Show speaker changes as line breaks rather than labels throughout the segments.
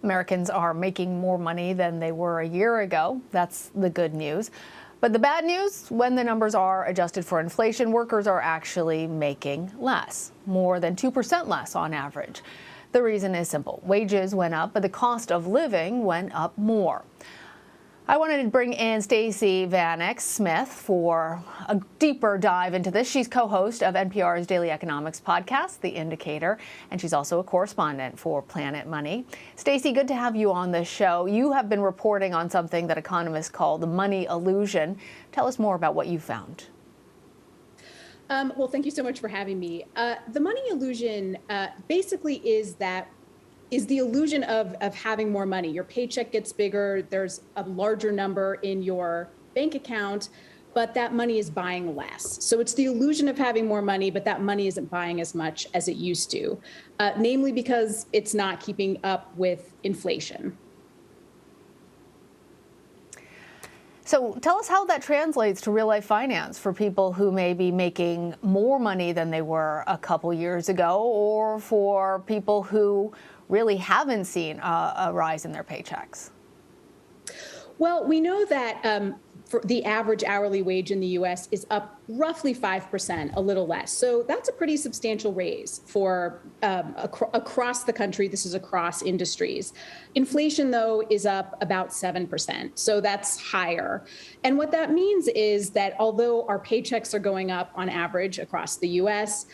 Americans are making more money than they were a year ago. That's the good news. But the bad news, when the numbers are adjusted for inflation, workers are actually making less, more than 2% less on average. The reason is simple. Wages went up, but the cost of living went up more. I wanted to bring in Stacey Vanek Smith for a deeper dive into this. She's co-host of NPR's daily economics podcast, The Indicator, and she's also a correspondent for Planet Money. Stacey, good to have you on this show. You have been reporting on something that economists call the money illusion. Tell us more about what you found.
Well, thank you so much for having me. The money illusion basically is the illusion of having more money. Your paycheck gets bigger, there's a larger number in your bank account, but that money is buying less. So it's the illusion of having more money, but that money isn't buying as much as it used to, namely because it's not keeping up with inflation.
So tell us how that translates to real life finance for people who may be making more money than they were a couple years ago, or for people who really haven't seen a rise in their paychecks.
Well, we know that for the average hourly wage in the U.S. is up roughly 5%, a little less. So that's a pretty substantial raise for across the country. This is across industries. Inflation, though, is up about 7%. So that's higher. And what that means is that although our paychecks are going up on average across the U.S.,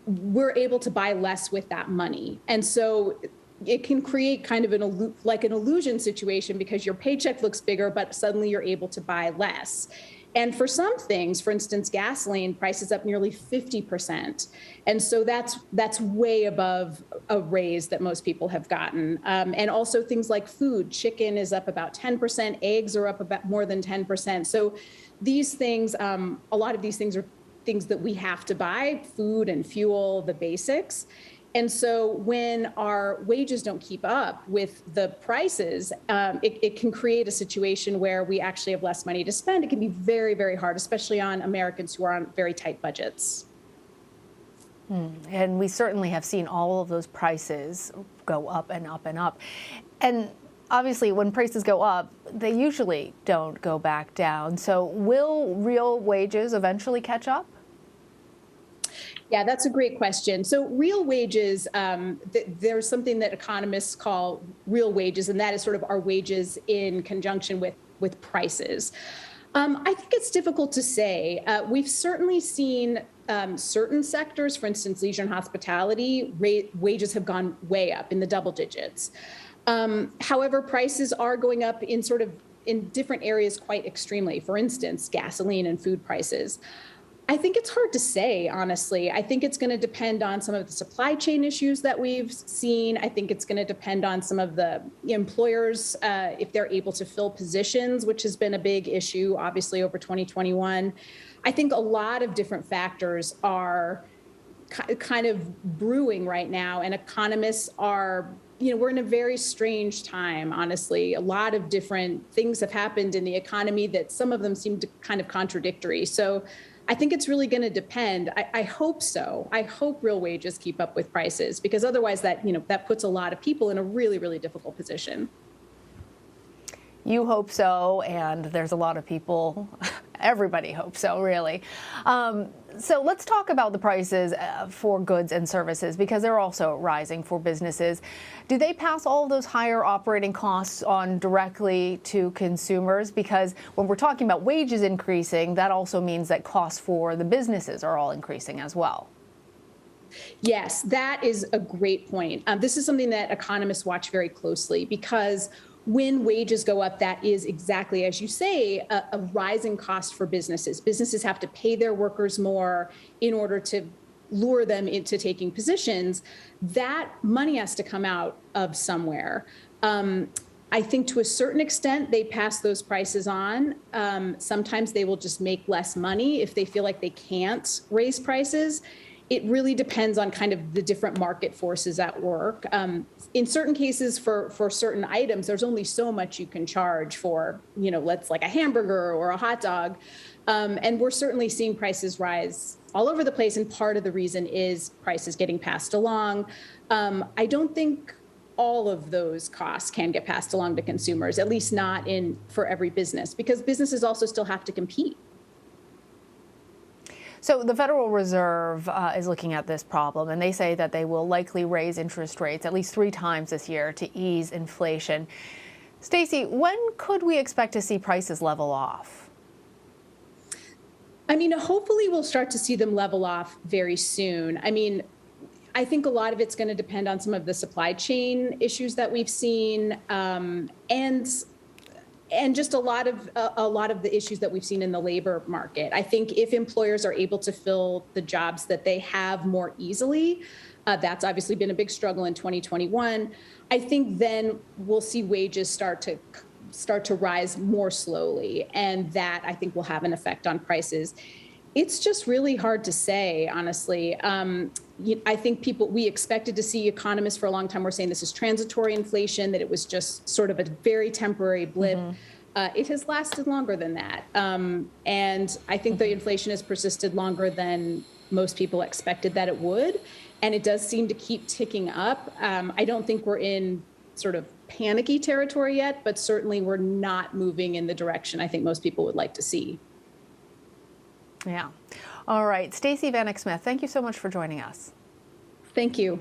we're able to buy less with that money. And so it can create kind of an illusion situation because your paycheck looks bigger, but suddenly you're able to buy less. And for some things, for instance, gasoline prices up nearly 50%. And so that's way above a raise that most people have gotten. And also things like food, chicken is up about 10%, eggs are up about more than 10%. So these things, a lot of these things are things that we have to buy, food and fuel, the basics. And so when our wages don't keep up with the prices, it can create a situation where we actually have less money to spend. It can be very, very hard, especially on Americans who are on very tight budgets.
And we certainly have seen all of those prices go up and up and up. And obviously, when prices go up, they usually don't go back down. So will real wages eventually catch up?
Yeah, that's a great question. So real wages, there's something that economists call real wages, and that is sort of our wages in conjunction with prices. I think it's difficult to say. We've certainly seen certain sectors, for instance, leisure and hospitality, wages have gone way up in the double digits. However, prices are going up in different areas quite extremely. For instance, gasoline and food prices. I think it's hard to say, honestly. I think it's going to depend on some of the supply chain issues that we've seen. I think it's going to depend on some of the employers, if they're able to fill positions, which has been a big issue, obviously, over 2021. I think a lot of different factors are kind of brewing right now, and economists are, we're in a very strange time, honestly. A lot of different things have happened in the economy that some of them seem to kind of contradictory. So I think it's really going to depend. I hope so. I hope real wages keep up with prices, because otherwise that puts a lot of people in a really, really difficult position.
You hope so, and there's a lot of people, everybody hopes so, really. So let's talk about the prices for goods and services, because they're also rising for businesses. Do they pass all of those higher operating costs on directly to consumers? Because when we're talking about wages increasing, that also means that costs for the businesses are all increasing as well.
Yes, that is a great point. This is something that economists watch very closely, because when wages go up, that is exactly, as you say, a rising cost for businesses. Businesses have to pay their workers more in order to lure them into taking positions. That money has to come out of somewhere. I think to a certain extent, they pass those prices on. Sometimes they will just make less money if they feel like they can't raise prices. It really depends on kind of the different market forces at work. In certain cases, for certain items, there's only so much you can charge for, let's like a hamburger or a hot dog. And we're certainly seeing prices rise all over the place. And part of the reason is prices getting passed along. I don't think all of those costs can get passed along to consumers, at least not for every business, because businesses also still have to compete.
So the Federal Reserve is looking at this problem, and they say that they will likely raise interest rates at least 3 times this year to ease inflation. Stacey, when could we expect to see prices level off?
I mean, hopefully we'll start to see them level off very soon. I mean, I think a lot of it's going to depend on some of the supply chain issues that we've seen, and just a lot of the issues that we've seen in the labor market. I think if employers are able to fill the jobs that they have more easily, that's obviously been a big struggle in 2021. I think then we'll see wages start to rise more slowly, and that I think will have an effect on prices. It's just really hard to say, honestly. I think we expected to see, economists for a long time were saying this is transitory inflation, that it was just sort of a very temporary blip. It has lasted longer than that. And I think the inflation has persisted longer than most people expected that it would. And it does seem to keep ticking up. I don't think we're in sort of panicky territory yet, but certainly we're not moving in the direction I think most people would like to see.
Yeah. All right. Stacey Vanek Smith, thank you so much for joining us.
Thank you.